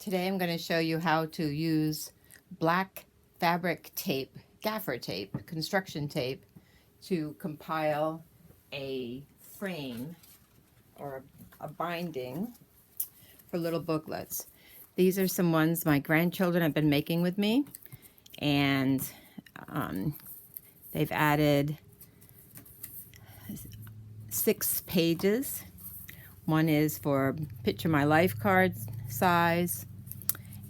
Today I'm going to show you how to use black fabric tape, gaffer tape, construction tape, to compile a frame or a binding for little booklets. These are some ones my grandchildren have been making with me, and they've added 6 pages. One is for picture my life card size,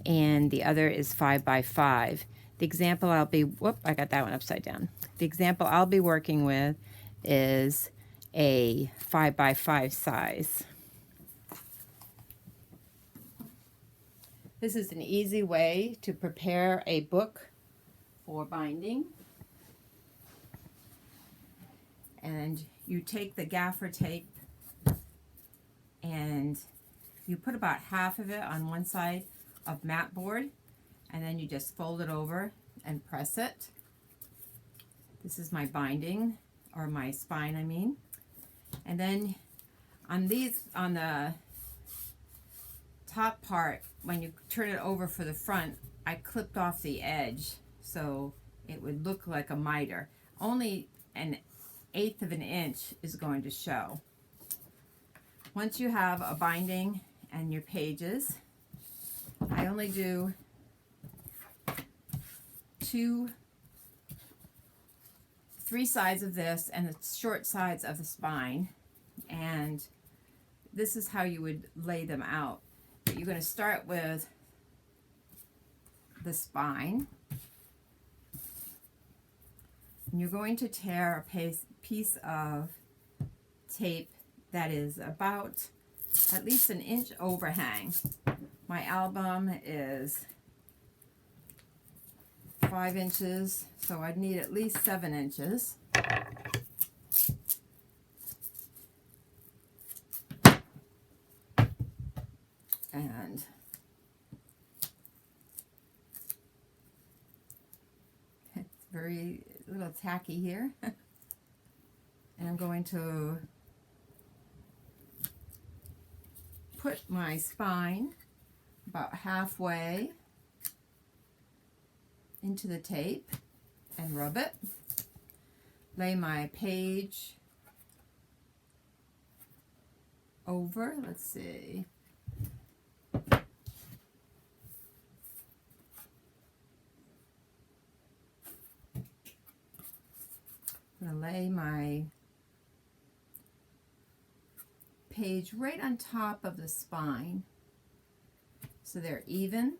and the other is 5 by 5. The example I'll be, I got that one upside down. The example I'll be working with is a 5 by 5 size. This is an easy way to prepare a book for binding. And you take the gaffer tape and you put about half of it on one side of mat board, and then you just fold it over and press it. This is my binding, or my spine I mean. And then on these, on the top part, when you turn it over for the front, I clipped off the edge so it would look like a miter. Only 1/8 of an inch is going to show. Once you have a binding and your pages, I only do 3 sides of this and the short sides of the spine, and this is how you would lay them out. But you're going to start with the spine, and you're going to tear a piece of tape that is about at least 1 inch overhang. My album is 5 inches, so I'd need at least 7 inches. And it's very a little tacky here. And I'm going to put my spine about halfway into the tape and rub it. Lay my page over, let's see. I'm going to lay my page right on top of the spine so they're even,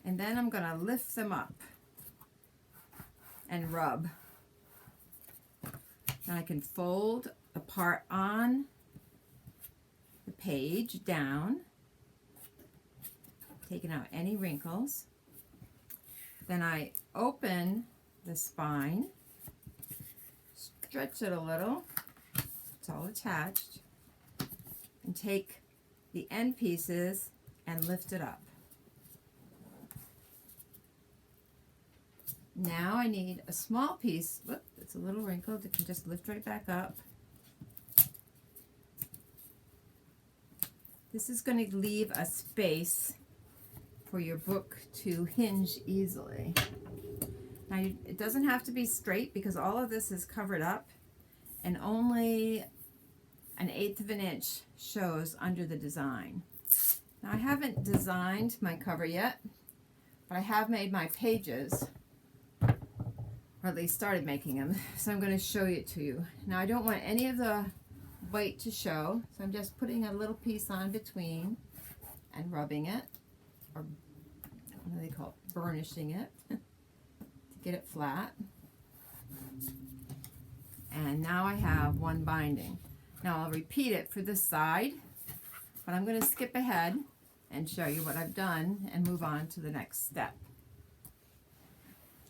and then I'm going to lift them up and rub. Now I can fold the part on the page down, taking out any wrinkles. Then I open the spine, stretch it a little, it's all attached, and take the end pieces and lift it up. Now I need a small piece, whoop, it's a little wrinkled, it can just lift right back up. This is going to leave a space for your book to hinge easily. Now it doesn't have to be straight because all of this is covered up, and only 1/8 of an inch shows under the design. Now I haven't designed my cover yet, but I have made my pages, or at least started making them, so I'm going to show it to you. Now I don't want any of the white to show, so I'm just putting a little piece on between and rubbing it, or what do they call it, burnishing it, to get it flat. And now I have one binding. Now I'll repeat it for this side, but I'm going to skip ahead and show you what I've done and move on to the next step.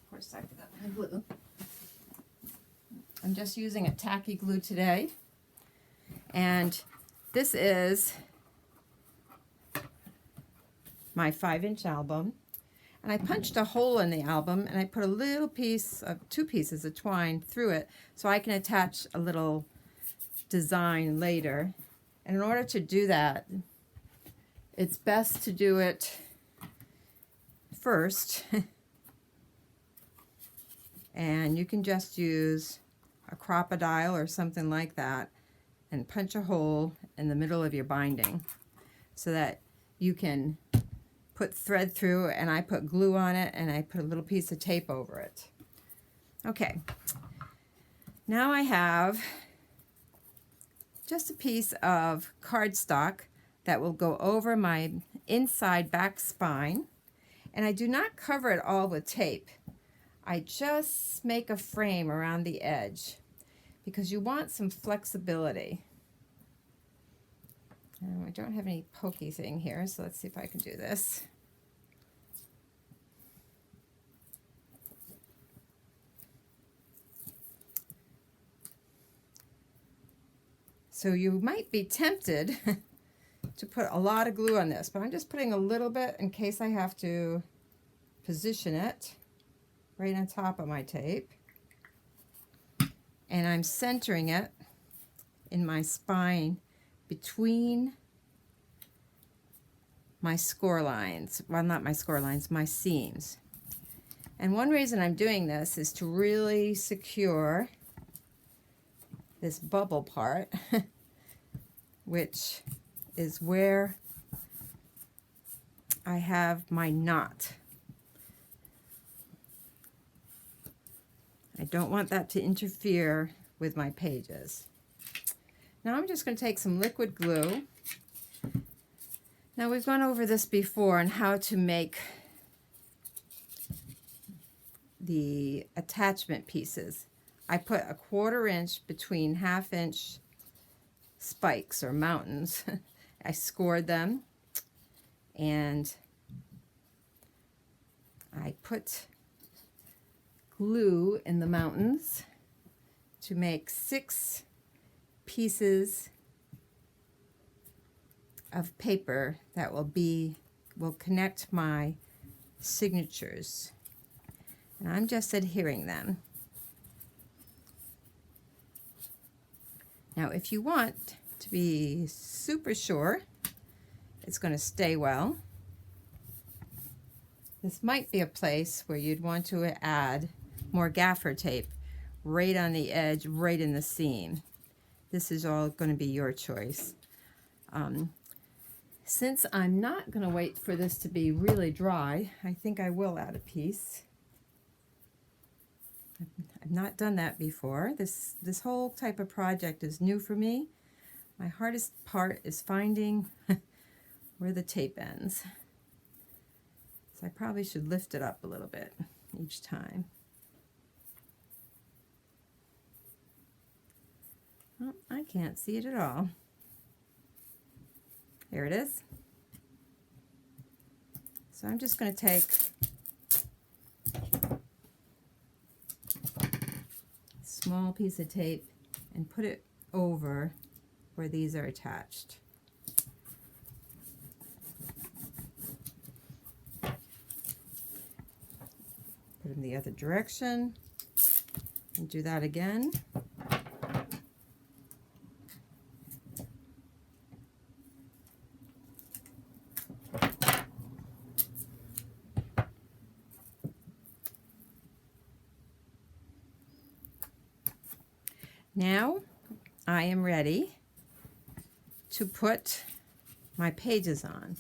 Of course I forgot my glue. I'm just using a tacky glue today, and this is my 5-inch album, and I punched a hole in the album and I put a little piece of 2 pieces of twine through it so I can attach a little design later. And in order to do that, it's best to do it first. And you can just use a crocodile or something like that and punch a hole in the middle of your binding so that you can put thread through, and I put glue on it and I put a little piece of tape over it. Okay, now I have just a piece of cardstock that will go over my inside back spine, and I do not cover it all with tape. I just make a frame around the edge because you want some flexibility. I don't have any pokey thing here, so let's see if I can do this. So you might be tempted to put a lot of glue on this, but I'm just putting a little bit in case I have to position it right on top of my tape. And I'm centering it in my spine between my score lines. Well, not my score lines, my seams. And one reason I'm doing this is to really secure this bubble part, which is where I have my knot. I don't want that to interfere with my pages. Now I'm just going to take some liquid glue. Now we've gone over this before on how to make the attachment pieces. I put a 1/4 inch between 1/2 inch spikes or mountains. I scored them and I put glue in the mountains to make 6 pieces of paper that will connect my signatures, and I'm just adhering them. Now if you want to be super sure it's going to stay well, this might be a place where you'd want to add more gaffer tape right on the edge, right in the seam. This is all going to be your choice. Since I'm not going to wait for this to be really dry, I think I will add a piece. I've not done that before. This whole type of project is new for me. My hardest part is finding where the tape ends. So I probably should lift it up a little bit each time. Oh, I can't see it at all. There it is. So I'm just going to take a small piece of tape and put it over where these are attached. Put it in the other direction and do that again. Now I am ready to put my pages on,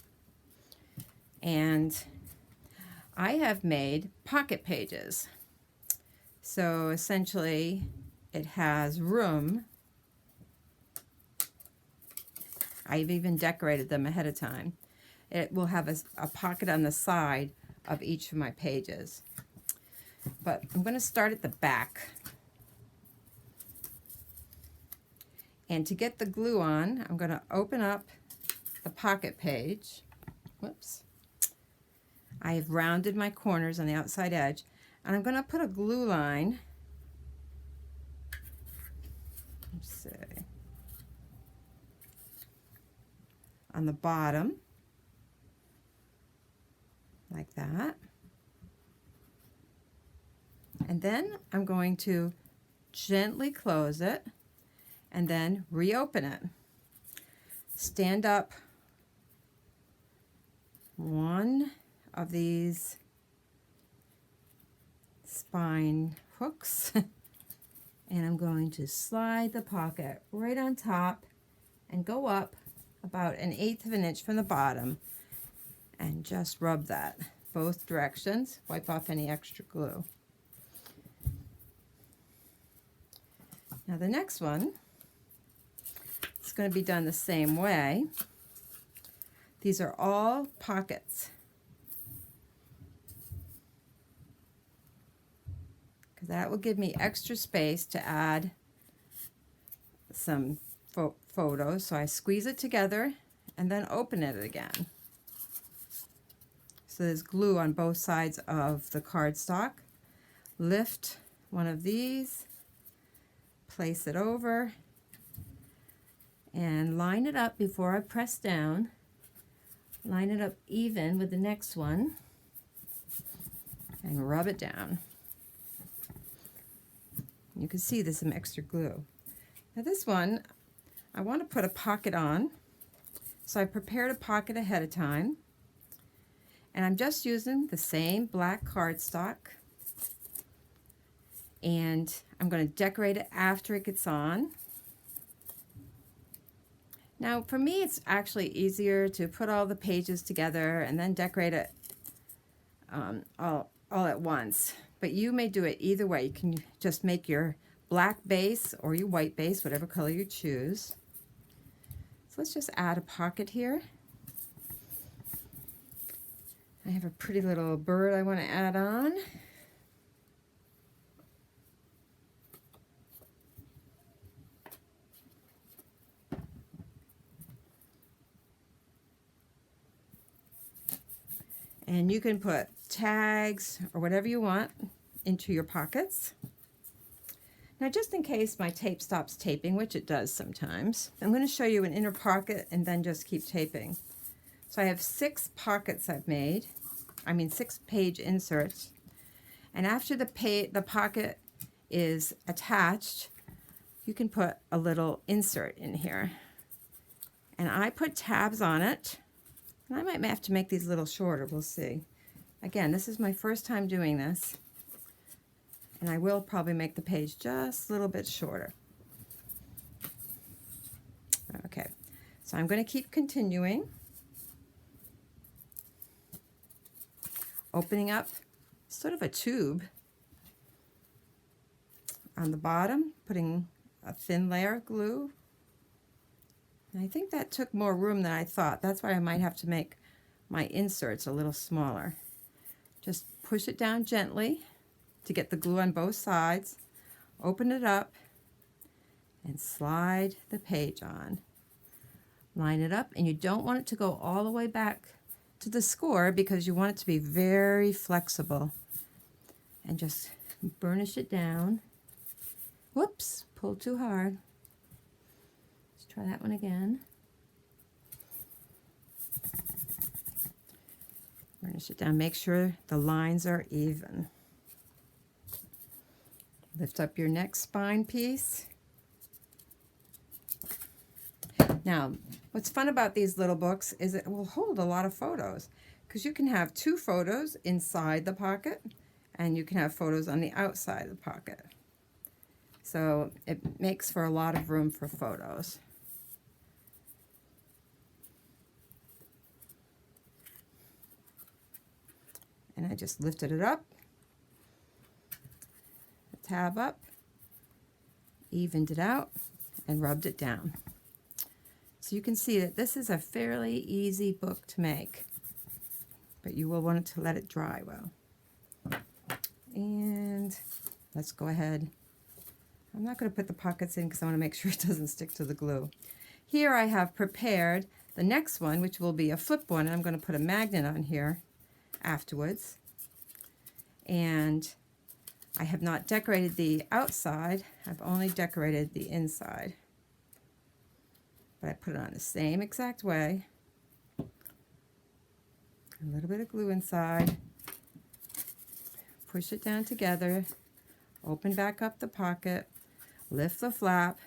and I have made pocket pages. So essentially it has room. I've even decorated them ahead of time. It will have a pocket on the side of each of my pages. But I'm going to start at the back. And to get the glue on, I'm going to open up the pocket page. Whoops. I have rounded my corners on the outside edge, and I'm going to put a glue line. Let's see. On the bottom, like that. And then I'm going to gently close it and then reopen it. Stand up one of these spine hooks and I'm going to slide the pocket right on top and go up about 1/8 of an inch from the bottom and just rub that both directions. Wipe off any extra glue. Now the next one is going to be done the same way. These are all pockets, because that will give me extra space to add some photos. So I squeeze it together and then open it again. So there's glue on both sides of the cardstock. Lift one of these, place it over, and line it up before I press down. Line it up even with the next one and rub it down. You can see there's some extra glue. Now this one, I want to put a pocket on, so I prepared a pocket ahead of time, and I'm just using the same black cardstock, and I'm going to decorate it after it gets on. Now for me it's actually easier to put all the pages together and then decorate it all at once, but you may do it either way. You can just make your black base or your white base, whatever color you choose. So let's just add a pocket here. I have a pretty little bird I want to add on. And you can put tags or whatever you want into your pockets. Now just in case my tape stops taping, which it does sometimes, I'm going to show you an inner pocket and then just keep taping. So I have 6 pockets I've made, 6 page inserts. And after the pocket is attached, you can put a little insert in here. And I put tabs on it. And I might have to make these a little shorter, we'll see. Again, this is my first time doing this, and I will probably make the page just a little bit shorter. Okay, so I'm going to keep continuing. Opening up sort of a tube on the bottom, putting a thin layer of glue. And I think that took more room than I thought. That's why I might have to make my inserts a little smaller. Just push it down gently to get the glue on both sides. Open it up and slide the page on. Line it up, and you don't want it to go all the way back to the score because you want it to be very flexible. And just burnish it down. Whoops, pulled too hard. Try that one again. Burnish it down. Make sure the lines are even. Lift up your next spine piece. Now, what's fun about these little books is it will hold a lot of photos, because you can have 2 photos inside the pocket and you can have photos on the outside of the pocket. So it makes for a lot of room for photos. And I just lifted it up, the tab up, evened it out, and rubbed it down. So you can see that this is a fairly easy book to make, but you will want to let it dry well. And let's go ahead. I'm not going to put the pockets in because I want to make sure it doesn't stick to the glue. Here I have prepared the next one, which will be a flip one, and I'm going to put a magnet on here afterwards. And I have not decorated the outside, I've only decorated the inside. But I put it on the same exact way. A little bit of glue inside. Push it down together. Open back up the pocket. Lift the flap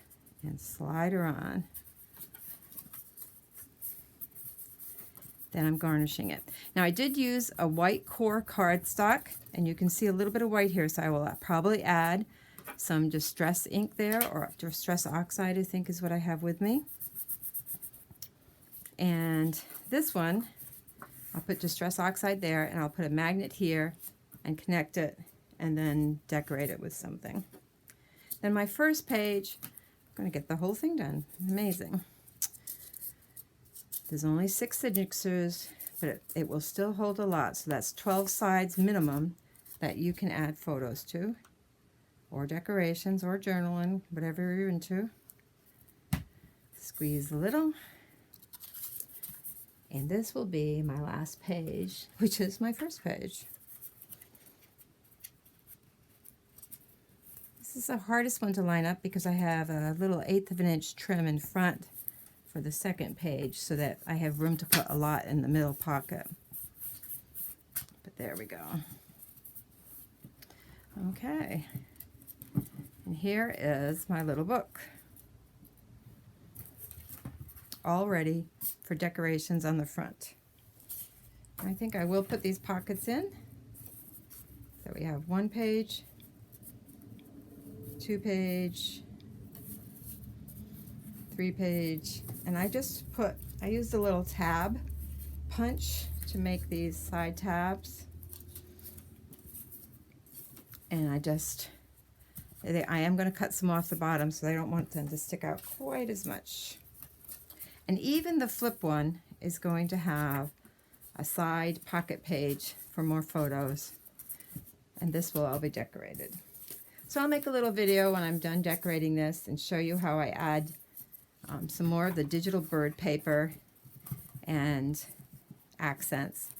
and slide her on. then I'm garnishing it. Now I did use a white core cardstock, and you can see a little bit of white here, so I will probably add some Distress ink there, or Distress Oxide I think is what I have with me. And this one, I'll put Distress Oxide there, and I'll put a magnet here and connect it, and then decorate it with something. Then my first page, I'm going to get the whole thing done. Amazing. There's only 6 signatures, but it will still hold a lot. So that's 12 sides minimum that you can add photos to, or decorations, or journaling, whatever you're into. Squeeze a little. And this will be my last page, which is my first page. This is the hardest one to line up because I have a little 1/8 of an inch trim in front for the second page, so that I have room to put a lot in the middle pocket. But there we go. Okay. And here is my little book, all ready for decorations on the front. I think I will put these pockets in. So we have 1 page, 2 page, 3 page, and I used a little tab punch to make these side tabs. And I am going to cut some off the bottom, so I don't want them to stick out quite as much. And even the flip one is going to have a side pocket page for more photos. And this will all be decorated. So I'll make a little video when I'm done decorating this and show you how I add some more of the digital bird paper and accents,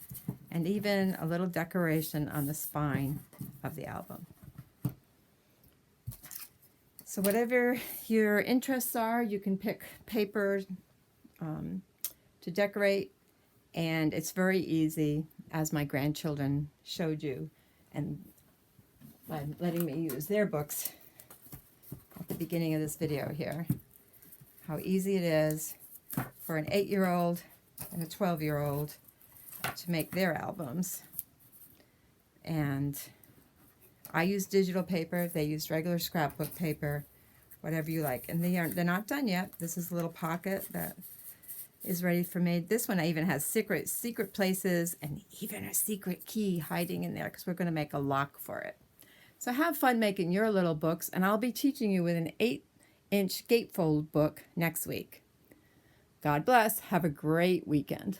and even a little decoration on the spine of the album. So whatever your interests are, you can pick paper to decorate, and it's very easy, as my grandchildren showed you, and by letting me use their books at the beginning of this video here, how easy it is for an 8-year-old and a 12-year-old to make their albums. And I use digital paper, they use regular scrapbook paper, whatever you like. And they're not done yet. This is a little pocket that is ready for me. This one even has secret places and even a secret key hiding in there, because we're going to make a lock for it. So have fun making your little books, and I'll be teaching you with an 8-inch gatefold book next week. God bless. Have a great weekend.